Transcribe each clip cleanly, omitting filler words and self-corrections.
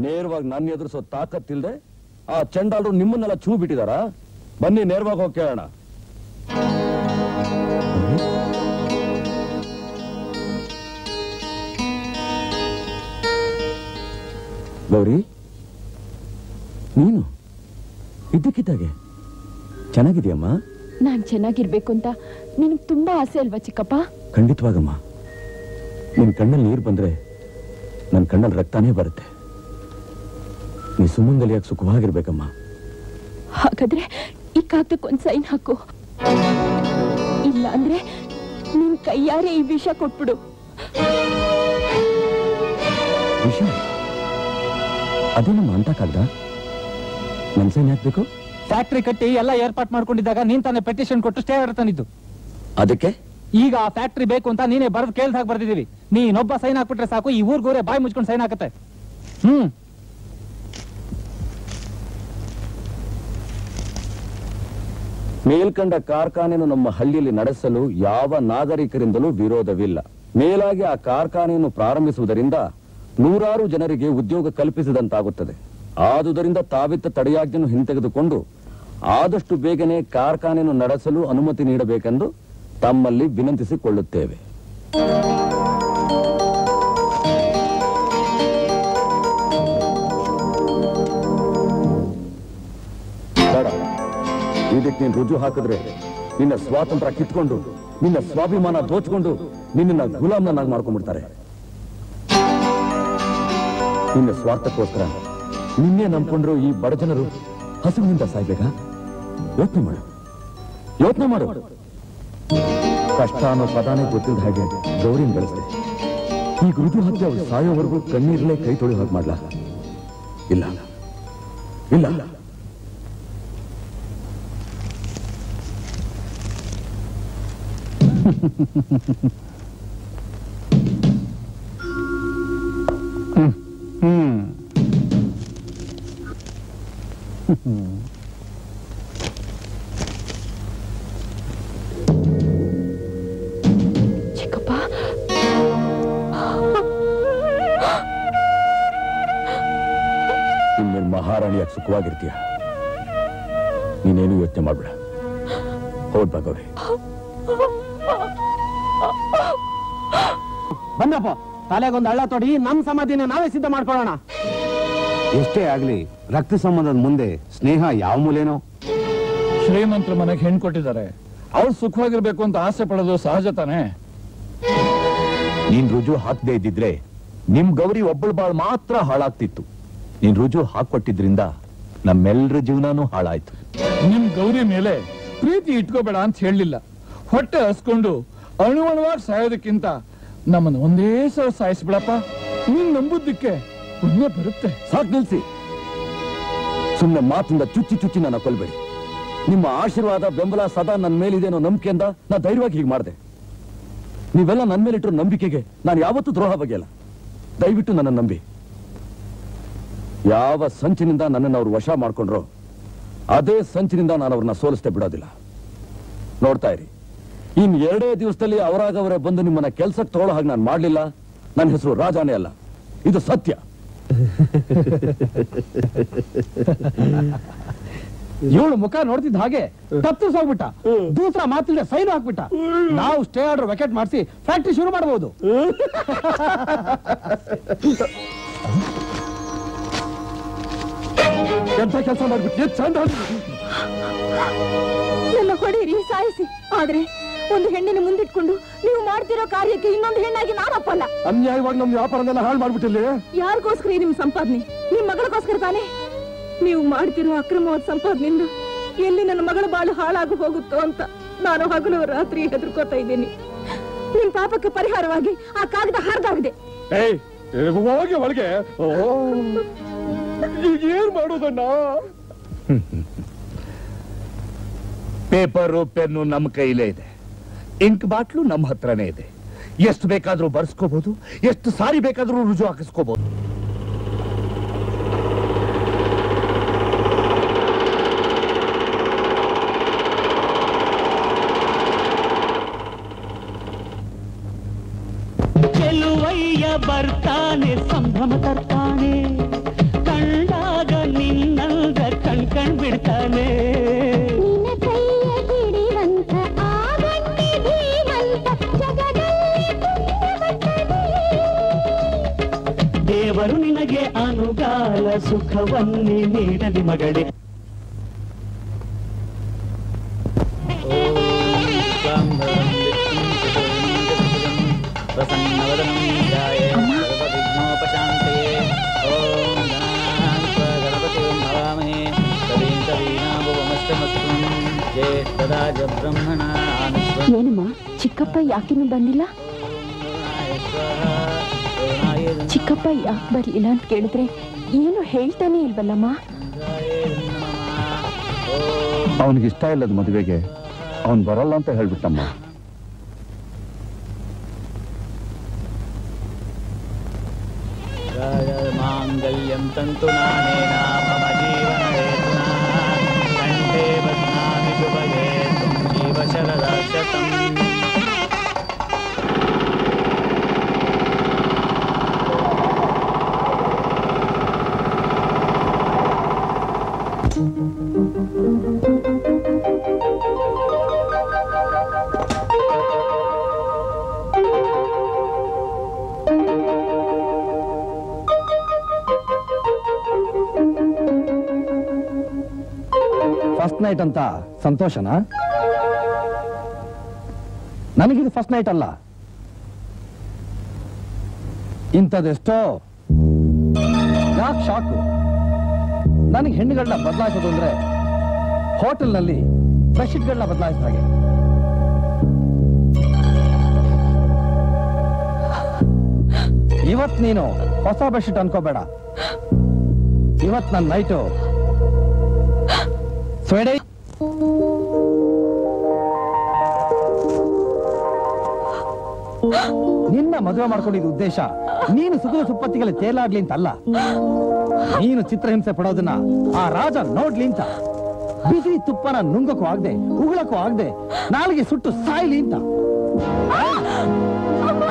ನೇರವಾಗಿ ನನ್ನ ಎದುರಿಸೋ ತಾಕತ್ತಿಲ್ದೆ ಆ ಚಂಡಾಲರು ನಿಮ್ಮನ್ನೆಲ್ಲ ಚೂ ಬಿಟ್ಟಿದಾರ? ಬನ್ನಿ ನೇರವಾಗಿ ಹೋಗಿ ಕೇಳೋಣ. ಗೌರಿ, ನೀನು ಇದ್ದಕ್ಕಿದ್ದಾಗೆ ಚೆನ್ನಾಗಿದೆಯಮ್ಮ? ನಾನ್ ಚೆನ್ನಾಗಿರ್ಬೇಕು ಅಂತ ನಿನಗೆ ತುಂಬಾ ಆಸೆ ಅಲ್ವಾ ಚಿಕ್ಕಪ್ಪ? ಖಂಡಿತವಾಗಮ್ಮ. ನಿನ್ ಕಣ್ಣಲ್ಲಿ ನೀರು ಬಂದ್ರೆ ನನ್ನ ಕಣ್ಣಲ್ಲಿ ರಕ್ತಾನೇ ಬರುತ್ತೆ. ನೀ ಸುಮಂಗಲಿಯಾಗಿ ಸುಖವಾಗಿರ್ಬೇಕಮ್ಮ. ಹಾಗಾದ್ರೆ ಈ ಕಾಗದಕ್ಕೊಂದ್ ಸೈನ್ ಹಾಕು. ಇಲ್ಲ ಅಂದ್ರೆ ನಿನ್ ಕೈಯಾರೆ ಈ ವಿಷ ಕೊಟ್ಬಿಡು. ವಿಷ? ಅದೇನಮ್ಮ ಅಂತ ಕಾಗ್ದ? ನನ್ ಸೈನ್ ಹಾಕ್ಬೇಕು? ಫ್ಯಾಕ್ಟ್ರಿ ಕಟ್ಟಿ ಎಲ್ಲ ಏರ್ಪಾಟ್ ಮಾಡ್ಕೊಂಡಿದ್ದಾಗ ನೀನ್ ತಾನೇ ಪೆಟಿಷನ್ ಕೊಟ್ಟು ಸ್ಟೇ ಆರ್ಡರ್ ತಂದಿದ್ದು. ಅದಕ್ಕೆ ಈಗ ಆ ಫ್ಯಾಕ್ಟ್ರಿ ಬೇಕು ಅಂತ ನೀನೇ ಬರೆದು ಕೇಳ್ದಾಗ ಬರ್ದಿದೀವಿ. ನೀನೊಬ್ಬ ಸೈನ್ ಹಾಕ್ಬಿಟ್ರೆ ಸಾಕು, ಈ ಊರ್ಗೋರೆ ಬಾಯಿ ಮುಚ್ಕೊಂಡು ಸೈನ್ ಹಾಕತ್ತೆ. ಮೇಲ್ಕಂಡ ಕಾರ್ಖಾನೆಯನ್ನು ನಮ್ಮ ಹಳ್ಳಿಯಲ್ಲಿ ನಡೆಸಲು ಯಾವ ನಾಗರಿಕರಿಂದಲೂ ವಿರೋಧವಿಲ್ಲ. ಮೇಲಾಗಿ ಆ ಕಾರ್ಖಾನೆಯನ್ನು ಪ್ರಾರಂಭಿಸುವುದರಿಂದ ನೂರಾರು ಜನರಿಗೆ ಉದ್ಯೋಗ ಕಲ್ಪಿಸಿದಂತಾಗುತ್ತದೆ. ಆದುದರಿಂದ ತಾವಿತ್ತ ತಡೆಯಾಜ್ಞೆಯನ್ನು ಹಿಂತೆಗೆದುಕೊಂಡು ಆದಷ್ಟು ಬೇಗನೆ ಕಾರ್ಖಾನೆಯನ್ನು ನಡೆಸಲು ಅನುಮತಿ ನೀಡಬೇಕೆಂದು ತಮ್ಮಲ್ಲಿ ವಿನಂತಿಸಿಕೊಳ್ಳುತ್ತೇವೆ. ಇದಕ್ಕೆ ನೀನು ರುಜು ಹಾಕಿದ್ರೆ ನಿನ್ನ ಸ್ವಾತಂತ್ರ್ಯ ಕಿತ್ಕೊಂಡು, ನಿನ್ನ ಸ್ವಾಭಿಮಾನ ದೋಚ್ಕೊಂಡು ನಿನ್ನ ಗುಲಾಮ್ನಾಗಿ ಮಾಡ್ಕೊಂಡ್ಬಿಡ್ತಾರೆ. ನಿನ್ನ ಸ್ವಾರ್ಥಕ್ಕೋಸ್ಕರ ನಿನ್ನೆ ನಂಬ್ಕೊಂಡ್ರು ಈ ಬಡ ಜನರು ಹಸುವಿನಿಂದ ಸಾಯ್ಬೇಕಾ? ಯೋಚನೆ ಮಾಡು, ಯೋಚನೆ ಮಾಡು. ಕಷ್ಟ ಅನ್ನೋ ಪದಾನೇ ಗೊತ್ತಿದ್ದ ಹಾಗೆ ಗೌರಿನ ಬೆಳೆಸ್ದೆ. ಈಗ ರುಜು ಹಾಕಿ ಅವ್ರು ಸಾಯೋವರೆಗೂ ಕಣ್ಣೀರ್ಲೇ ಕೈ ತೊಳಿ ಹಾಗೆ ಮಾಡ್ಲಾ? ಇಲ್ಲ ಇಲ್ಲ. ಚಿಕ್ಕಪ್ಪ, ಇನ್ಮೇಲೆ ಮಹಾರಾಣಿಯಾಗಿ ಸುಖವಾಗಿರ್ತೀಯ. ನೀನೇನು ಯೋಚನೆ ಮಾಡ್ಬೇಡ. ಹೌದ್ ಗೌರಿ. ಬಂದಪ್ಪ, ತಲೆಗೊಂದು ಹಳ್ಳ ತೊಡಿ ನಮ್ ಸಮಾಧಿನ ನಾವೇ ಸಿದ್ಧ ಮಾಡ್ಕೊಳ್ಳೋಣ. ಎಷ್ಟೇ ಆಗ್ಲಿ ರಕ್ತ ಸಂಬಂಧದ ಮುಂದೆ ಸ್ನೇಹ ಯಾವ ಮೂಲೇನೋ. ಶ್ರೀಮಂತರ ಮನೆಗೆ ಹೆಣ್ಣು ಕೊಟ್ಟಿದ್ದಾರೆ, ಅವ್ರು ಸುಖವಾಗಿರ್ಬೇಕು ಅಂತ ಆಸೆ ಪಡೋದು ಸಹಜ ತಾನೆ. ನೀನ್ ರುಜು ಹಾಕದೇ ಇದ್ದಿದ್ರೆ ನಿಮ್ ಗೌರಿ ಒಬ್ಬಳ ಬಾಳ್ ಮಾತ್ರ ಹಾಳಾಗ್ತಿತ್ತು. ನೀನ್ ರುಜು ಹಾಕೊಟ್ಟಿದ್ರಿಂದ ನಮ್ಮೆಲ್ಲರ ಜೀವನಾನು ಹಾಳಾಯ್ತು. ನಿಮ್ ಗೌರಿ ಮೇಲೆ ಪ್ರೀತಿ ಇಟ್ಕೋಬೇಡ ಅಂತ ಹೇಳಲಿಲ್ಲ. ಹೊಟ್ಟೆ ಹಸ್ಕೊಂಡು ಅಣುವಣವಾಗಿ ಸಾಯೋದಕ್ಕಿಂತ ನಮ್ಮನ್ನು ಒಂದೇ ಸಲ ಸಾಯಿಸ್ಬಿಡಪ್ಪ. ನೀನ್ ನಂಬುದಕ್ಕೆ ಪುಣ್ಯ ಬರುತ್ತೆ. ಸಾಕು ನಿಲ್ಸಿ. ಸುಮ್ಮನೆ ಮಾತಿಂದ ಚುಚ್ಚಿ ಚುಚ್ಚಿ ನನ್ನ ಕೊಲ್ಬೇಡಿ. ನಿಮ್ಮ ಆಶೀರ್ವಾದ ಬೆಂಬಲ ಸದಾ ನನ್ನ ಮೇಲಿದೇನೋ ನಂಬಿಕೆಯಿಂದ ನಾ ಧೈರ್ಯವಾಗಿ ಹೀಗೆ ಮಾಡಿದೆ. ನೀವೆಲ್ಲ ನನ್ನ ಮೇಲಿಟ್ಟರು ನಂಬಿಕೆಗೆ ನಾನು ಯಾವತ್ತೂ ದ್ರೋಹ ಬಗೆಯಲ್ಲ. ದಯವಿಟ್ಟು ನನ್ನ ನಂಬಿ. ಯಾವ ಸಂಚಿನಿಂದ ನನ್ನನ್ನು ಅವ್ರು ವಶ ಮಾಡ್ಕೊಂಡ್ರೋ ಅದೇ ಸಂಚಿನಿಂದ ನಾನು ಅವ್ರನ್ನ ಸೋಲಿಸ್ತೇ ಬಿಡೋದಿಲ್ಲ. ನೋಡ್ತಾ ಇರಿ, ಇನ್ 2 ದಿವಸದಲ್ಲಿ ಅವರಾಗವರೇ ಬಂದು ನಿಮ್ಮನ್ನ ಕೆಲ್ಸಕ್ಕೆ ತಗೊಳ್ಳೋ ಹಾಗೆ ನಾನು ಮಾಡ್ಲಿಲ್ಲ. ನನ್ನ ಹೆಸರು ರಾಜಾನೇ ಅಲ್ಲ, ಇದು ಸತ್ಯ. ಇವಳು ಮುಖ ನೋಡ್ತಿದ್ದ ಹಾಗೆ ತಪ್ಪಿಸೋಗ್ಬಿಟ್ಟ. ದೂಸರ ಮಾತಿಲ್ದೆ ಸೈನ್ ಹಾಕ್ಬಿಟ್ಟ. ನಾವು ಸ್ಟೇ ಆರ್ಡರ್ ವೆಕೆಟ್ ಮಾಡಿಸಿ ಫ್ಯಾಕ್ಟ್ರಿ ಶುರು ಮಾಡಬಹುದು. ಎಂತ ಕೆಲಸ ಮಾಡ್ಬಿಟ್ಟು ಚಂದ. ನನ್ನ ಹೊಡೀರಿ, ಸಾಯಿಸಿ. ಆದ್ರೆ ಒಂದು ಹೆಣ್ಣಿನ ಮುಂದಿಟ್ಕೊಂಡು ನೀವು ಮಾಡ್ತಿರೋ ಕಾರ್ಯಕ್ಕೆ ಇನ್ನೊಂದು ಹೆಣ್ಣಾಗಿ ನಾನಪ್ಪಲ್ಲ. ಅನ್ಯಾಯವಾಗಿ ನಮ್ಮ ವ್ಯಾಪಾರನೆಲ್ಲ ಹಾಳು ಮಾಡ್ಬಿಟ್ಟಿಲ್ಲ. ಯಾರಿಗೋಸ್ಕರ ನಿಮ್ ಸಂಪಾದನೆ? ನಿಮ್ ಮಗಳಿಗೋಸ್ಕರ ತಾನೆ. ನೀವು ಮಾಡ್ತಿರೋ ಅಕ್ರಮವಾದ ಸಂಪಾದನೆಯಿಂದ ಎಲ್ಲಿ ನನ್ನ ಮಗಳ ಬಾಳು ಹಾಳಾಗಿ ಹೋಗುತ್ತೋ ಅಂತ ನಾನು ಹಗಲು ರಾತ್ರಿ ಹೆದರ್ಕೋತಾ ಇದ್ದೀನಿ. ನಿಮ್ ಪಾಪಕ್ಕೆ ಪರಿಹಾರವಾಗಿ ಆ ಕಾಗದ ಹಾರ್ದಾಗಿದೆ. ಹೋಗಿ ಒಳಗೆ. ಈಗ ಏನ್ ಮಾಡೋದಣ್ಣ? ಪೇಪರು ಪೆನ್ನು ನಮ್ಮ ಕೈಲೇ ಇದೆ, ಇಂಕ್ ಬಾಟ್ಲು ನಮ್ಮ ಹತ್ರನೇ ಇದೆ. ಎಷ್ಟು ಬೇಕಾದ್ರೂ ಬರ್ಸ್ಕೋಬಹುದು, ಎಷ್ಟು ಸಾರಿ ಬೇಕಾದ್ರೂ ರುಜು ಹಾಕಿಸ್ಕೋಬಹುದು. ಚೆಲುವಯ್ಯ ಬರ್ತಾನೆ, ಸಂಭ್ರಮ ತರ್ತಾನೆ, ಸುಖವನ್ನೇ ನೀಡಲಿ ಮಗಳೇ. ಏನಮ್ಮ ಚಿಕ್ಕಪ್ಪ ಯಾಕಿನ್ನೂ ಬಂದಿಲ್ಲ? ಚಿಕ್ಕಪ್ಪ ಯಾಕೆ ಬರ್ಲಿಲ್ಲ ಅಂತ ಕೇಳಿದ್ರೆ ಏನು ಹೇಳ್ತಾನೆ ಇಲ್ವಲ್ಲಮ್ಮ? ಅವನಿಗಿಷ್ಟ ಇಲ್ಲದ ಮದುವೆಗೆ ಅವನ್ ಬರಲ್ಲ ಅಂತ ಹೇಳ್ಬಿಟ್ಟಮ್ಮ. ಮಾಂಗಲ್ಯಂ ತಂತು ನಾನೇನ ಮಮ ಜೀವನ ಹೇತುನಾ ಕಂಠೇ ಬಧ್ನಾಮಿ ಶುಭಗೆ ತ್ವಂ ಜೀವ ಶರದಾಶತಂ. ಫಸ್ಟ್ ನೈಟ್ ಅಂತ ಸಂತೋಷನಾ? ನನಗಿದು ಫಸ್ಟ್ ನೈಟ್ ಅಲ್ಲ. ಇಂಥದೆಷ್ಟೋ. ಯಾಕೆ ಶಾಕು? ನನಗೆ ಹೆಣ್ಣುಗಳನ್ನ ಬದಲಾಯಿಸೋದು ಅಂದ್ರೆ ಹೋಟೆಲ್ನಲ್ಲಿ ಬೆಡ್ಶೀಟ್ಗಳನ್ನ ಬದಲಾಯಿಸಿದ ಹಾಗೆ. ಇವತ್ ನೀನು ಹೊಸ ಬೆಡ್ಶೀಟ್ ಅನ್ಕೋಬೇಡ. ಇವತ್ ನನ್ನ ನೈಟು ಸ್ವೇಡೆ. ನಿನ್ನ ಮದುವೆ ಮಾಡ್ಕೊಂಡಿದ್ದ ಉದ್ದೇಶ ನೀನು ಸುಖದ ಸುಪ್ಪತ್ತಿಗೆ ತೇಲಾಗ್ಲಿ ಅಂತಲ್ಲ. ನೀನು ಚಿತ್ರಹಿಂಸೆ ಪಡೋದನ್ನ ಆ ರಾಜ ನೋಡ್ಲಿ ಅಂತ. ಬಿಸಿ ತುಪ್ಪನ ನುಂಗಕ್ಕೂ ಆಗದೆ ಉಗುಳಕ್ಕೂ ಆಗದೆ ನಾಳೆಗೆ ಸುಟ್ಟು ಸಾಯ್ಲಿ ಅಂತ.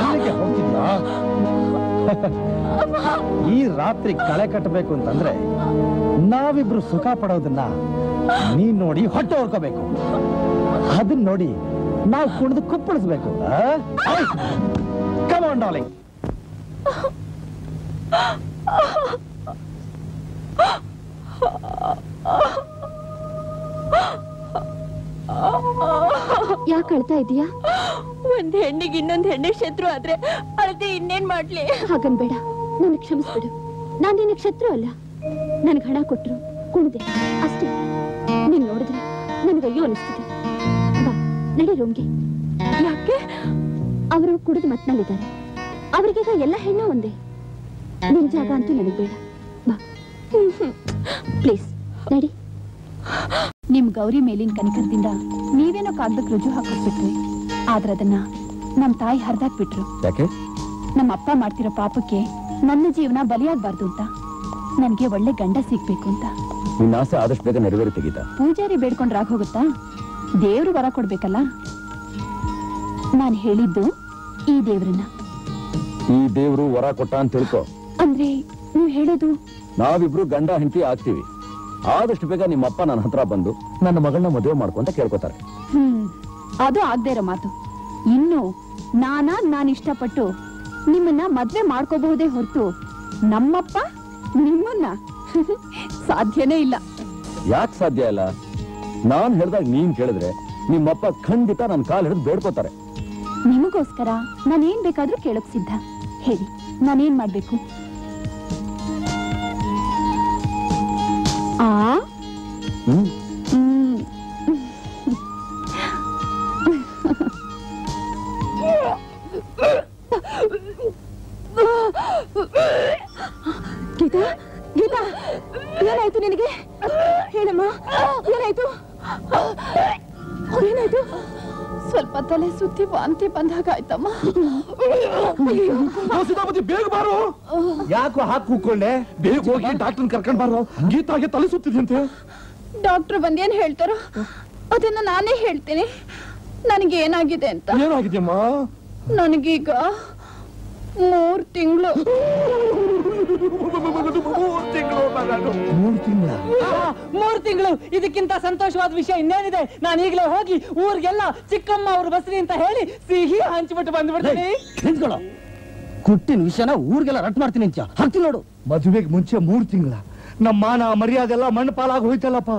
ಅಲ್ಲಿಗೆ ಹೋಗ್ತಿದ್ದ. ಈ ರಾತ್ರಿ ಕಳೆ ಕಟ್ಟಬೇಕು ಅಂತಂದ್ರೆ ನಾವಿಬ್ರು ಸುಖ ಪಡೋದನ್ನ ನೀನ್ ನೋಡಿ ಹೊಟ್ಟೆ ಹೊರ್ಕೋಬೇಕು. ಅದನ್ನ ನೋಡಿ ನಾವು ಕುಣಿದು ಕುಪ್ಪಳಿಸ್ಬೇಕು. Come on darling. ಯಾಕೆ ಅಳ್ತಾ ಇದೀಯಾ? ಒಂದ್ ಹೆಣ್ಣಿಗೆ ಇನ್ನೊಂದ್ ಹೆಣ್ಣೆ ಶತ್ರು ಆದ್ರೆ ಅಳ್ತೆ ಇನ್ನೇನ್ ಮಾಡ್ಲಿ? ಹಾಗನ್ಬೇಡ, ನನಗ್ ಕ್ಷಮಿಸ್ಬಿಡು. ನಾನ್ ನಿನಗ್ ಶತ್ರು ಅಲ್ಲ. ನನ್ಗ್ ಹಣ ಕೊಟ್ರು ಕುಣಿದೆ ಅಷ್ಟೇ. ನೀನ್ ನೋಡಿದ್ರೆ ನನಗಯ್ಯೋ ಅನಿಸ್ತಿದೆ. ಬಾ ನಡಿ ರೂಮ್ಗೆ. ಯಾಕೆ? ಅವರು ಕುಡಿದು ಮತ್ನಲ್ಲಿದ್ದಾರೆ. ಅವ್ರಿಗೀಗ ಎಲ್ಲ ಹೆಣ್ಣು ಒಂದೇ. ನಿನ್ ಜಾಗ ಅಂತೂ ನನಗ್ ಬೇಡ. ಬಾ ಪ್ಲೀಸ್ ನಡಿ. ನಿಮ್ ಗೌರಿ ಮೇಲಿನ ಕನಿಕರದಿಂದ ನೀವೇನೋ ಕಾಗ್ದಕ್ಕೆ ರುಜು ಹಾಕಿಸ್ಬಿಟ್ರಿ. ಆದ್ರೆ ಅದನ್ನ ನಮ್ ತಾಯಿ ಹರಿದಾಕ್ಬಿಟ್ರು. ಯಾಕೆ? ನಮ್ಮ ಅಪ್ಪ ಮಾಡ್ತಿರೋ ಪಾಪಕ್ಕೆ ನನ್ನ ಜೀವನ ಬಲಿಯಾಗಬಾರ್ದು ಅಂತ. ನನ್ಗೆ ಒಳ್ಳೆ ಗಂಡ ಸಿಗ್ಬೇಕು ಅಂತ. ನಿನ್ನ ಆಸೆ ಆದಷ್ಟು ಬೇಗ ನೆರವೇರಿ ತೆಗೀತ. ಪೂಜಾರಿ ಬೇಡ್ಕೊಂಡ್ರೆ ಆಗೋಗುತ್ತಾ? ದೇವ್ರು ವರ ಕೊಡ್ಬೇಕಲ್ಲ. ನಾನು ಹೇಳಿದ್ದು ಈ ದೇವ್ರನ್ನ. ಈ ದೇವ್ರು ವರ ಕೊಟ್ಟ ಅಂತ ತಿಳ್ಕೊ. ಅಂದ್ರೆ ನೀವ್ ಹೇಳೋದು ನಾವಿಬ್ರು ಗಂಡ ಹೆಂಡತಿ ಆಗ್ತೀವಿ. ಆದಷ್ಟು ಬೇಗ ನಿಮ್ಮಪ್ಪ ನನ್ನ ಹತ್ರ ಬಂದು ನನ್ನ ಮಗಳನ್ನ ಮದುವೆ ಮಾಡ್ಕೊಂತ ಕೇಳ್ಕೊತಾರೆ. ಅದು ಆಗದೆ ಇರೋ ಮಾತು. ಇನ್ನು ನಾನು ಇಷ್ಟಪಟ್ಟು ನಿಮ್ಮನ್ನ ಮದ್ವೆ ಮಾಡ್ಕೋಬಹುದೇ ಹೊರತು ನಮ್ಮಪ್ಪ ನಿಮ್ಮನ್ನ ಸಾಧ್ಯನೇ ಇಲ್ಲ. ಯಾಕೆ ಸಾಧ್ಯ ಇಲ್ಲ? ನಾನ್ ಹೇಳ್ದಾಗ ನೀನ್ ಕೇಳಿದ್ರೆ ನಿಮ್ಮಪ್ಪ ಖಂಡಿತ ನನ್ನ ಕಾಲ್ ಹಿಡಿದು ಬೇಡ್ಕೋತಾರೆ. ನಿಮಗೋಸ್ಕರ ನಾನೇನ್ ಬೇಕಾದ್ರೂ ಕೇಳಕ್ ಸಿದ್ಧ. ಹೇಳಿ, ನಾನೇನ್ ಮಾಡ್ಬೇಕು? ಗೀತಾ, ಗೀತಾ, ಏನಾಯ್ತು ನಿನಗೆ? ಹೇಳಮ್ಮ, ಏನಾಯ್ತು? ಏನಾಯ್ತು? ಸ್ವಲ್ಪ ತಲೆ ಸುತ್ತಿ ವಾಂತಿ ಬಂದಾಗ ಆಯ್ತಮ್ಮ. ಬೇಗ ಬಾರೋ. ಯಾಕೋ ಹಾಕಿ ಕೂತ್ಕೊಂಡೆ? ಬೇಗ ಹೋಗಿ ಡಾಕ್ಟರ್ ಕರ್ಕೊಂಡ್ ಬಾರೋ. ಗೀತಾಗೆ ತಲೆ ಸುತ್ತಿದಂತೆ. ಡಾಕ್ಟರ್ ಬಂದೇನ್ ಹೇಳ್ತಾರೋ ಅದನ್ನ ನಾನೇ ಹೇಳ್ತೀನಿ. ನನಗೆ ಏನಾಗಿದೆ ಅಂತ. ಏನಾಗಿದೆಯಮ್ಮ? ನನಗೀಗ 3 ತಿಂಗಳು. 3 ತಿಂಗಳು. ಇದಕ್ಕಿಂತ ಸಂತೋಷವಾದ ವಿಷಯ ಇನ್ನೇನಿದೆ? ನಾನು ಈಗಲೇ ಹೋಗಿ ಊರಿಗೆಲ್ಲ ಚಿಕ್ಕಮ್ಮ ಅವ್ರ ಬಸ್ರಿ ಅಂತ ಹೇಳಿ ಸಿಹಿ ಹಂಚಿಬಿಟ್ಟು ಬಂದ್ಬಿಡ್ತೀನಿ. ಕುಟ್ಟಿನ ವಿಷಯನ ಊರಿಗೆಲ್ಲ ರಟ್ ಮಾಡ್ತೀನಿ ಅಂತ ಹಾಕ್ತೀನಿ ನೋಡು. ಮದುವೆಗೆ ಮುಂಚೆ 3 ತಿಂಗಳ ನಮ್ಮ ಮಾನ ಮರ್ಯಾದೆ ಎಲ್ಲ ಮಣ್ಣು ಪಾಲಾಗಿ ಹೋಯ್ತಲ್ಲಪ್ಪ.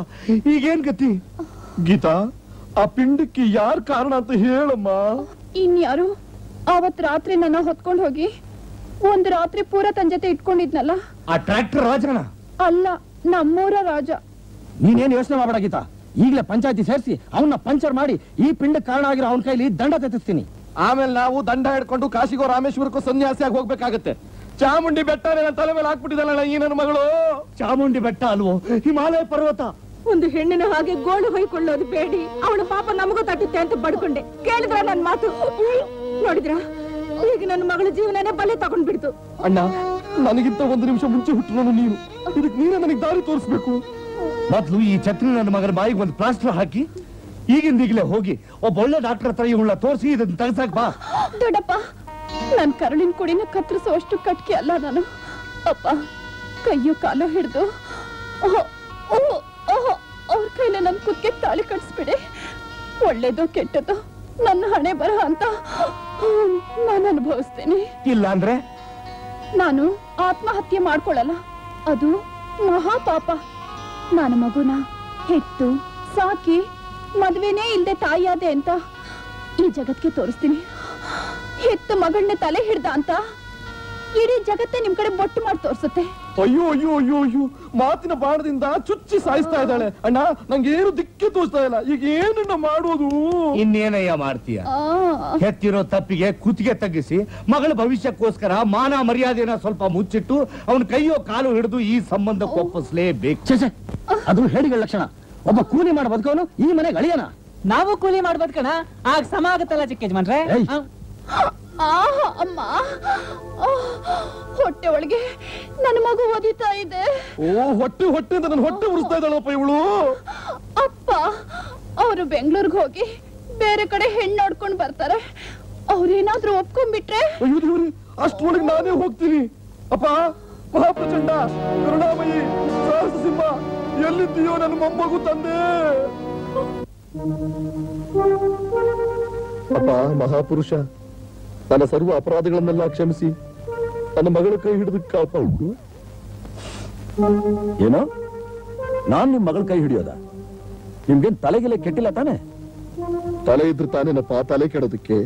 ಈಗೇನ್ ಗತಿ? ಗೀತಾ, ಆ ಪಿಂಡಕ್ಕೆ ಯಾರ್ ಕಾರಣ ಅಂತ ಹೇಳಮ್ಮ. ಇನ್ಯಾರು? ಅವತ್ ರಾತ್ರಿ ನನ್ನ ಹೊತ್ಕೊಂಡು ಹೋಗಿ ಒಂದು ರಾತ್ರಿ ಪೂರ ತನ್ ಜೊತೆ ಇಟ್ಕೊಂಡಿದ್ನಲ್ಲ, ಆ ಟ್ರ್ಯಾಕ್ಟರ್ ರಾಜನ ಅಲ್ಲ, ನಮ್ಮೂರ ರಾಜ. ನೀನೇನ್ ಯೋಚನೆ ಮಾಡಬೇಡ ಗೀತಾ, ಈಗಲೇ ಪಂಚಾಯತಿ ಸೇರಿಸಿ ಅವನ್ನ ಪಂಚರ್ ಮಾಡಿ ಈ ಪಿಂಡಕ್ಕೆ ಕಾರಣ ಆಗಿರೋ ಅವನ ಕೈಲಿ ದಂಡ ತೆತ್ತಿಸ್ತೀನಿ. ಆಮೇಲೆ ನಾವು ದಂಡ ಹಿಡ್ಕೊಂಡು ಕಾಶಿಗೋ ರಾಮೇಶ್ವರಕ್ಕೂ ಸನ್ಯಾಸಿಯಾಗಿ ಹೋಗ್ಬೇಕಾಗತ್ತೆ. ಚಾಮುಂಡಿ ಬೆಟ್ಟ ನನ್ನ ತಲೆ ಮೇಲೆ ಹಾಕ್ಬಿಟ್ಟಿದ್ದಾಳ ಈ ನನ್ನ ಮಗಳು. ಚಾಮುಂಡಿ ಬೆಟ್ಟ ಅಲ್ವೋ, ಹಿಮಾಲಯ ಪರ್ವತ. ಒಂದು ಹೆಣ್ಣಿನ ಹಾಗೆ ಗೋಳು ಹೊಯ್ಕೊಳ್ಳೋದು ಬೇಡಿ, ಅವಳ ಪಾಪ ನಮಗೂ ತಟ್ಟುತ್ತೆ ಅಂತ ಬಡ್ಕೊಂಡೆ. ಕೇಳಿದ್ರ ನನ್ ಮಾತು? ನೋಡಿದ್ರ, ಈಗ ನನ್ನ ಮಗಳ ಜೀವನನೇ ಬಲೆ ತಗೊಂಡ್ಬಿಡ್ತು. ಅಣ್ಣ, ನನಗಿಂತ ಒಂದು ನಿಮಿಷ ಮುಂಚೆ ಹುಟ್ಟುನು ನೀನು. ಇದಕ್ಕೆ ನೀನೇ ನನಗೆ ದಾರಿ ತೋರಿಸ್ಬೇಕು. ಮೊದ್ಲು ಈ ಛತ್ರಿ ನನ್ನ ಮಗನ ಬಾಯಿಗೆ ಒಂದು ಪ್ಲಾಸ್ಟರ್ ಹಾಕಿ ಈಗಿಂದೀಗಲೇ ಹೋಗಿ ಒಬ್ಬ ಒಳ್ಳೆ ಡಾಕ್ಟರ್ ಹತ್ರ ಇವಳ ತೋರಿಸಿ ಇದನ್ನ ತೆಗೆಸಾಕ್ ಬಾ. ದೊಡ್ಡಪ್ಪ, ನನ್ ಕರುಳಿನ ಕುಡಿನ ಕತ್ತರಿಸುವಷ್ಟು ಕಟ್ಕೆ ಅಲ್ಲ ನಾನು. ಅಪ್ಪ, ಕೈಯೋ ಕಾಲೋ ಹಿಡ್ದು ಅವ್ರ ಕೈಲ ನನ್ ಕುಕ್ಕೆ ತಾಳಿ ಕಟ್ಸ್ಬಿಡಿ. ಒಳ್ಳೇದು ಕೆಟ್ಟದ್ದು ನನ್ನ ಹಣೆ ಬರಹ ಅಂತ ನಾನು ಅನುಭವಿಸ್ತೇನೆ. ಇಲ್ಲ ಅಂದ್ರೆ ನಾನು ಆತ್ಮಹತ್ಯೆ ಮಾಡ್ಕೊಳ್ಳಲ್ಲ, ಅದು ಮಹಾಪಾಪ. ನಾನು ಮಗುನ ಹೆತ್ತು ಸಾಕಿ ಮದ್ವೆನೇ ಇಲ್ದೆ ತಾಯಿಯಾದೆ ಅಂತ ಈ ಜಗತ್ಗೆ ತೋರಿಸ್ತೀನಿ. ಹೆತ್ತು ಮಗಳನ್ನ ತಲೆ ಹಿಡ್ದ ಅಂತ ಇಡೀ ಜಗತ್ತೇ ನಿಮ್ ಕಡೆ ಬೊಟ್ಟು ಮಾಡಿ ತೋರ್ಸುತ್ತೆ. ಅಯ್ಯೋ ಅಯ್ಯೋ ಅಯ್ಯೋ ಅಯ್ಯೋ, ಮಾತಿನ ಬಾಣದಿಂದ ಚುಚ್ಚಿ ಸಾಯಿಸ್ತಾ ಇದ್ದಾಳೆ. ಅಣ್ಣ, ನಂಗೆ ಏನು ದಿಕ್ಕಿ ತೋರಿಸ್ತಾ ಇಲ್ಲ. ಈಗ ಏನನ್ನ ಮಾಡೋದು? ಇನ್ನೇನಯ್ಯ ಮಾಡ್ತೀಯ? ಹೆತ್ತಿರೋ ತಪ್ಪಿಗೆ ಕುತ್ತಿಗೆ ತಗ್ಗಿಸಿ ಮಗಳ ಭವಿಷ್ಯಕ್ಕೋಸ್ಕರ ಮಾನ ಮರ್ಯಾದೆನ ಸ್ವಲ್ಪ ಮುಚ್ಚಿಟ್ಟು ಅವನ ಕೈಯೋ ಕಾಲು ಹಿಡಿದು ಈ ಸಂಬಂಧ ಒಪ್ಪಿಸ್ಲೇಬೇಕು. ಅದು ಹೇಳಿಗಳ ಲಕ್ಷಣ. ಒಬ್ಬ ಕೂಲಿ ಮಾಡಿ ಬದುಕೋನು ಈ ಮನೆಗೆ ಅಳಿಯನ. ನಾವು ಕೂಲಿ ಮಾಡ್ಬೋದು ಕಣ, ಆಗ ಸಮ ಆಗತ್ತಲ್ಲ ಚಿಕ್ಕ ಯಜಮಾನ್ರೆ. ಅಮ್ಮ, ಹೊಟ್ಟೆ ಒಳಗೆ ನನ್ನ ಮಗು ಒದಿತಾ ಇದೆ. ಓ, ಹೊಟ್ಟೆ ಹೊಟ್ಟೆ ಅಂತ ನನ್ನ ಹೊಟ್ಟೆ ಉರಿಸ್ತಾ ಇದ್ದಾಳಪ್ಪ ಇವಳು. ಅಪ್ಪ, ಅವರು ಬೆಂಗಳೂರಿಗೆ ಹೋಗಿ ಬೇರೆ ಕಡೆ ಹೆಣ್ಣು ನೋಡ್ಕೊಂಡು ಬರ್ತಾರೆ. ಅವ್ರೇನಾದ್ರೂ ಒಪ್ಕೊಂಡ್ಬಿಟ್ರೆ? ಅಯ್ಯೋ ದೇವ್ರಿ, ಅಷ್ಟೊಳಗೆ ನಾನೇ ಹೋಗ್ತೀನಿ. ಅಪ್ಪ, ಮಹಾಪ್ರಚಂಡ, ಕರುಣಾಮಯಿ, ಸಹಸ್ರ ಸಿಂಹ, ಎಲ್ಲಿದ್ದೀಯೋ ನನ್ನ ಮೊಮ್ಮಗು ತಂದೆ? ಅಪ್ಪ ಮಹಾಪುರುಷ, ನನ್ನ ಸರ್ವ ಅಪರಾಧಗಳನ್ನೆಲ್ಲ ಕ್ಷಮಿಸಿ ನನ್ನ ಮಗಳ ಕೈ ಹಿಡಿದು ಕಾಪಾಡು. ಏನೋ ನಾನ್ ನಿಮ್ ಮಗಳ ಕೈ ಹಿಡಿಯೋದ? ನಿಮ್ಗೇನ್ ತಲೆಗೆಲೆ ಕೆಟ್ಟಿಲ್ಲ ತಾನೆ? ತಲೆ ಇದ್ರೆ ತಾನೇನಪ್ಪ ತಲೆ ಕೆಡೋದಕ್ಕೆ?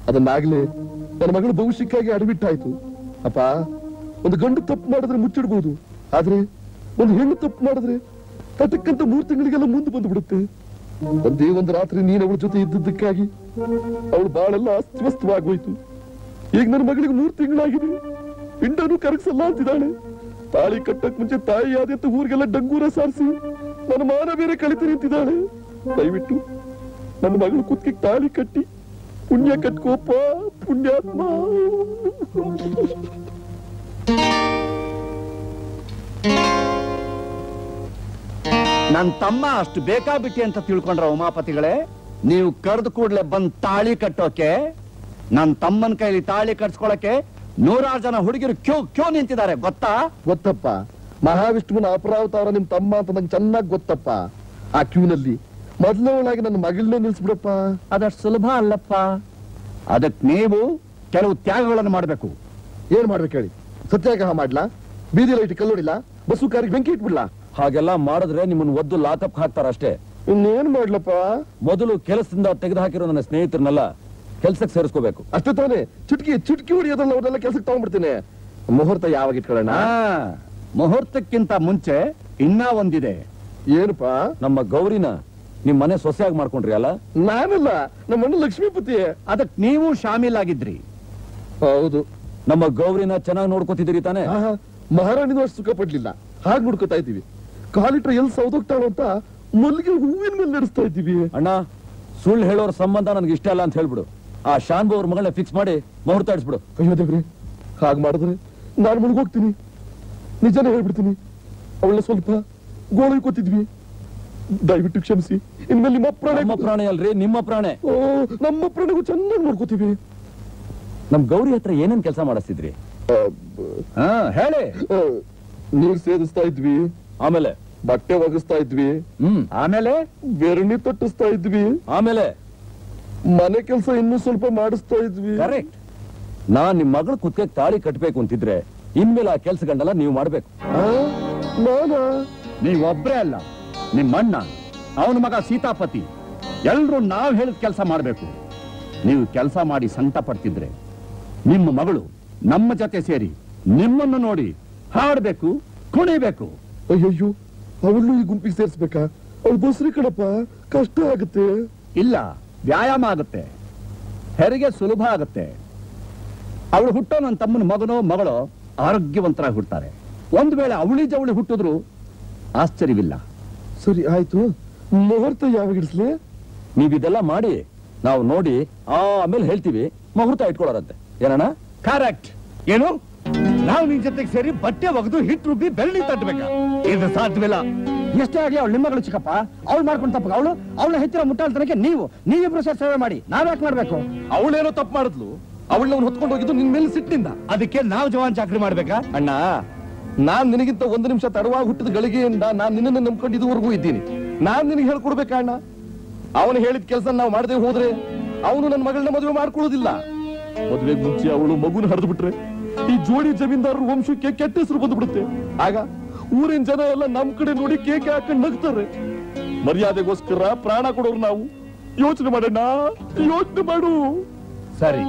ಅದನ್ನಾಗ್ಲೇ ನನ್ನ ಮಗಳು ಭವಿಷ್ಯಕ್ಕಾಗಿ ಅಡವಿಟ್ಟಾಯ್ತು. ಅಪ್ಪ, ಒಂದು ಗಂಡು ತಪ್ಪು ಮಾಡಿದ್ರೆ ಮುಚ್ಚಿಡ್ಬೋದು, ಆದ್ರೆ ಒಂದು ಹೆಣ್ಣು ತಪ್ಪು ಮಾಡಿದ್ರೆ ತಟಕ್ಕಂತ 3 ತಿಂಗಳಿಗೆಲ್ಲ ಮುಂದೆ ಬಂದು ಬಿಡುತ್ತೆ. ಒಂದೇ ಒಂದು ರಾತ್ರಿ ನೀನ್ ಅವಳ ಜೊತೆ ಇದ್ದದ್ದಕ್ಕಾಗಿ ಅವಳು ಬಾಳೆಲ್ಲ ಅಸ್ತವ್ಯಸ್ತವಾಗೋಯ್ತು. ಈಗ ನನ್ನ ಮಗಳಿಗೆ 3 ತಿಂಗಳಾಗಿದೆ, ಪಿಂಡನು ಕರಗಿಸಲ್ಲ ಅಂತಿದ್ದಾಳೆ. ತಾಳಿ ಕಟ್ಟಕ್ ಮುಂಚೆ ತಾಯಿ ಆದಂತ ಊರಿಗೆಲ್ಲ ಡಂಗೂರ ಸಾರಿಸಿ ನನ್ನ ಮಾನ ಬೇರೆ ಕಳಿತೀನಿ ಅಂತಿದ್ದಾಳೆ. ದಯವಿಟ್ಟು ನನ್ನ ಮಗಳು ಕುತ್ತಿಗೆ ತಾಳಿ ಕಟ್ಟಿ ಪುಣ್ಯ ಕಟ್ಕೋಪ, ಪುಣ್ಯಾತ್ಮ. ನನ್ ತಮ್ಮ ಅಷ್ಟು ಬೇಕಾಬಿಟ್ಟಿ ಅಂತ ತಿಳ್ಕೊಂಡ್ರ ಉಮಾಪತಿಗಳೇ? ನೀವು ಕರೆದು ಕೂಡ್ಲೆ ಬಂದ್ ತಾಳಿ ಕಟ್ಟೋಕೆ, ನನ್ ತಮ್ಮನ ಕೈಲಿ ತಾಳಿ ಕಟ್ಸ್ಕೊಳಕ್ಕೆ 100 ಜನ ಹುಡುಗಿರು ಕ್ಯೂ ನಿಂತಿದ್ದಾರೆ, ಗೊತ್ತಾ? ಗೊತ್ತಪ್ಪ, ಮಹಾವಿಷ್ಣುವಿನ ಅಪರಾವತಾರ ನಿಮ್ ತಮ್ಮ ಅಂತ ನಂಗೆ ಚೆನ್ನಾಗಿ ಗೊತ್ತಪ್ಪ. ಆ ಕ್ಯೂನಲ್ಲಿ ಮೊದಲನೇವಳಾಗಿ ನನ್ನ ಮಗಳನ್ನೇ ನಿಲ್ಸ್ಬಿಡಪ್ಪ. ಅದಷ್ಟು ಸುಲಭ ಅಲ್ಲಪ್ಪ. ಅದಕ್ ನೀವು ಕೆಲವು ತ್ಯಾಗಗಳನ್ನು ಮಾಡ್ಬೇಕು. ಏನ್ ಮಾಡ್ಬೇಕು ಹೇಳಿ? ಸತ್ಯಾಗ್ರಹ ಮಾಡ್ಲಾ? ಬೀದಿ ಲೈಟ್ ಕಲ್ಲೋಡಿಲ್ಲ? ಬಸ್ಸು ಕಾರಿಗೆ ಬೆಂಕಿ ಇಟ್ಬಿಡ್ಲಾ? ಹಾಗೆಲ್ಲ ಮಾಡಿದ್ರೆ ನಿಮ್ಮನ್ನ ಒದ್ದು ಲಾಕಪ್ ಹಾಕ್ತಾರಷ್ಟೇ. ಇನ್ನೇನ್ ಮಾಡ್ಲಪ್ಪ? ಮೊದಲು ಕೆಲಸದಿಂದ ತೆಗೆದು ಹಾಕಿರೋ ನನ್ನ ಸ್ನೇಹಿತರನ್ನೆಲ್ಲ ಕೆಲ್ಸಕ್ಕೆ ಸೇರಿಸ್ಕೋಬೇಕು. ಅಷ್ಟೇ ತಾನೆ? ಚುಟ್ಕಿ ಹೊಡಿಯೋದ್ರಲ್ಲ ಅವ್ರನ್ನೆಲ್ಲ ಕೆಲ್ಸಕ್ಕೆ ತಗೊಂಡ್ಬಿಡ್ತೀನಿ. ಮುಹೂರ್ತ ಯಾವಾಗ ಇಟ್ಕೊಳ್ಳೋಣ? ಮುಹೂರ್ತಕ್ಕಿಂತ ಮುಂಚೆ ಇನ್ನ ಒಂದಿದೆ. ಏನಪ್ಪ? ನಮ್ಮ ಗೌರಿನ ನಿಮ್ ಮನೆ ಸೊಸೆಯಾಗಿ ಮಾಡ್ಕೊಂಡ್ರಿ ಅಲ್ಲ? ನಾನಲ್ಲ, ನಮ್ಮ ಅಣ್ಣ ಲಕ್ಷ್ಮೀಪತಿ. ಅದಕ್ ನೀವು ಶಾಮೀಲಾಗಿದ್ರಿ. ಹೌದು. ನಮ್ಮ ಗೌರಿನ ಚೆನ್ನಾಗಿ ನೋಡ್ಕೋತಿದ್ದೀರಿ ತಾನೆ? ಮಹಾರಾಣಿನೂ ಅಷ್ಟು ಸುಖ ಪಡ್ಲಿಲ್ಲ, ಹಾಗೆ ನೋಡ್ಕೋತಾ ಇದ್ದೀವಿ. ಕಾಲಿಟ್ರೆ ಎಲ್ಲಿ ಸೌದೋಗ್ತಾಳು ಅಂತ ಮಲ್ಲಿಗೆ ಹೂವಿನ ಮೇಲೆ ನಡೆಸ್ತಾ ಇದ್ದೀವಿ. ಅಣ್ಣ, ಸುಳ್ಳು ಹೇಳೋರ್ ಸಂಬಂಧ ನನ್ಗೆ ಇಷ್ಟ ಅಲ್ಲ ಅಂತ ಹೇಳ್ಬಿಡು. ಆ ಶಾನ್ಭು ಅವ್ರ ಮಗಳನ್ನ ಫಿಕ್ಸ್ ಮಾಡಿ ಮುಹೂರ್ತ ಇಡ್ಸ್ಬಿಡು. ಅಯ್ಯೋ ದೇವ್ರಿ, ಹಾಗೆ ಮಾಡಿದ್ರೆ ನಾನು ಮುಳುಗೋಗ್ತೀನಿ. ನಿಜಾನೇ ಹೇಳ್ಬಿಡ್ತೀನಿ, ಅವಳನ್ನ ಸ್ವಲ್ಪ ಗೋಳೈಕೋತಿದ್ವಿ. ದಯವಿಟ್ಟು ಕ್ಷಮಿಸಿ. ಇನ್ಮೇಲೆ ನಿಮ್ಮ ಪ್ರಾಣ. ನಮ್ಮ ಪ್ರಾಣಿ ಅಲ್ರಿ, ನಿಮ್ಮ ಪ್ರಾಣೆ. ಓ, ನಮ್ಮ ಪ್ರಾಣಗೂ ಚೆನ್ನಾಗಿ ನೋಡ್ಕೋತೀವಿ. ನಮ್ ಗೌರಿ ಹತ್ರ ಏನೇನ್ ಕೆಲಸ ಮಾಡಿಸ್ತಿದ್ರಿ? ಹೇಳಿ. ನೀರ್ ಸೇದಿಸ್ತಾ ಇದ್ವಿ, ಆಮೇಲೆ ಬಟ್ಟೆ ಒಗಿಸ್ತಾ ಇದ್ವಿ, ಆಮೇಲೆ ಬೆರಣಿ ತೊಟ್ಟಿಸ್ತಾ ಇದ್ವಿ, ಆಮೇಲೆ ಮನೆ ಕೆಲಸ ಇನ್ನೂ ಸ್ವಲ್ಪ ಮಾಡಿಸ್ತಾ ಇದ್ವಿ. ಕರೆಕ್ಟ್. ನಾನ್ ನಿಮ್ ಮಗಳ ಕುತ್ತಿಗೆ ತಾಳಿ ಕಟ್ಬೇಕು ಅಂತಿದ್ರೆ ಇನ್ಮೇಲೆ ಆ ಕೆಲ್ಸಗಳನ್ನೆಲ್ಲ ನೀವು ಮಾಡ್ಬೇಕು. ನಾನಾ? ನೀವೊಬ್ರೇ ಅಲ್ಲ, ನಿಮ್ಮಣ್ಣ, ಅವನ ಮಗ ಸೀತಾಪತಿ, ಎಲ್ರೂ ನಾವ್ ಹೇಳಿದ ಕೆಲಸ ಮಾಡ್ಬೇಕು. ನೀವು ಕೆಲಸ ಮಾಡಿ ಸಂಕಟ ಪಡ್ತಿದ್ರೆ ನಿಮ್ಮ ಮಗಳು ನಮ್ಮ ಜೊತೆ ಸೇರಿ ನಿಮ್ಮನ್ನು ನೋಡಿ ಹಾಡ್ಬೇಕು, ಕುಣಿಬೇಕು. ಅಯ್ಯಯ್ಯೋ, ಅವಳು ಈ ಗುಂಪಿಗೆ ಸೇರ್ಸ್ಬೇಕಾ? ಅವಳು ಬಸ್ರಿ ಕಣಪ್ಪ, ಕಷ್ಟ ಆಗುತ್ತೆ. ಇಲ್ಲ, ವ್ಯಾಯಾಮ ಆಗುತ್ತೆ, ಹೆರಿಗೆ ಸುಲಭ ಆಗುತ್ತೆ. ಅವಳು ಹುಟ್ಟೋ ನನ್ನ ತಮ್ಮನ ಮಗನೋ ಮಗಳೋ ಆರೋಗ್ಯವಂತರಾಗಿ ಹುಡ್ತಾರೆ. ಒಂದು ವೇಳೆ ಅವಳಿ ಜವಳಿ ಹುಟ್ಟಿದ್ರು ಆಶ್ಚರ್ಯವಿಲ್ಲ. ಸರಿ ಆಯ್ತು, ಮುಹೂರ್ತ ಯಾವಾಗ ಇಡಿಸ್ಲಿ? ನೀವಿದೆಲ್ಲ ಮಾಡಿ ನಾವು ನೋಡಿ ಆಮೇಲೆ ಹೇಳ್ತೀವಿ, ಮುಹೂರ್ತ ಇಟ್ಕೊಳ್ಳೋರಂತೆ. ಏನಣ್ಣ? ಕರೆಕ್ಟ್. ಏನು, ನಾವು ನಿನ್ ಜೊತೆಗೆ ಸೇರಿ ಬಟ್ಟೆ ಒಗೆದು ಹಿಟ್ಟು ರುಬ್ಬಿ ಬೆಳ್ಳಿ ತಟ್ಟಬೇಕಾ? ಇದು ಸಾಧ್ಯವಿಲ್ಲ. ಎಷ್ಟೇ ಆಗಲಿ ಅವಳು ನಿಮ್ಮಗಳು ಚಿಕ್ಕಪ್ಪ. ಅವಳು ಮಾಡ್ಕೊಂಡು ತಪ್ಪ, ಅವಳ ಹೆಚ್ಚಿನ ಮುಟ್ಟಾಳ್ತನಕ್ಕೆ ನೀವಿಬ್ರು ಸೇರಿ ಸೇವೆ ಮಾಡಿ. ನಾವ್ಯಾಕೆ ಮಾಡ್ಬೇಕು? ಅವಳೇನೋ ತಪ್ಪು ಮಾಡಿದ್ಲು, ಅವಳನ್ನ ಹೊತ್ಕೊಂಡು ಹೋಗಿದ್ದು ನಿನ್ ಮೇಲೆ ಸಿಟ್ಟಿಂದ. ಅದಕ್ಕೆ ನಾವು ಜವಾನ್ ಚಾಕ್ರಿ ಮಾಡ್ಬೇಕಾ? ಅಣ್ಣ, ನಾನ್ ನಿನಗಿಂತ 1 ನಿಮಿಷ ತಡವಾಗಿ ಹುಟ್ಟಿದ ಗಳಿಗೆಯಿಂದ ನಾನ್ ನಿನ್ನನ್ನು ನಂಬ್ಕೊಂಡು ಇದುವರೆಗೂ ಇದ್ದೀನಿ. ನಾನ್ ನಿನಗೆ ಹೇಳ್ಕೊಡ್ಬೇಕಾ ಅಣ್ಣ? ಅವನು ಹೇಳಿದ ಕೆಲಸ ನಾವು ಮಾಡದೆ ಹೋದ್ರೆ ಅವನು ನನ್ನ ಮಗಳನ್ನ ಮದುವೆ ಮಾಡ್ಕೊಳ್ಳೋದಿಲ್ಲ. ಮದುವೆಗೆ ಮುಂಚೆ ಅವಳು ಮಗುನ ಹರಿದು ಬಿಟ್ರೆ ಈ ಜೋಡಿ ಜಮೀನ್ದಾರರ ವಂಶಕ್ಕೆ ಕೆಟ್ಟ ಹೆಸರು ಬಂದ್ಬಿಡುತ್ತೆ. ಆಗ ಊರಿನ ಜನ ಎಲ್ಲ ನಮ್ ಕಡೆ ನೋಡಿ ಕೇಕೆ ಹಾಕೊಂಡು ನಗ್ತಾರೆ. ಮರ್ಯಾದೆಗೋಸ್ಕರ ಪ್ರಾಣ ಕೊಡೋರು ನಾವು. ಯೋಚನೆ ಮಾಡೋಣ, ಯೋಚನೆ ಮಾಡು. ಸರಿ,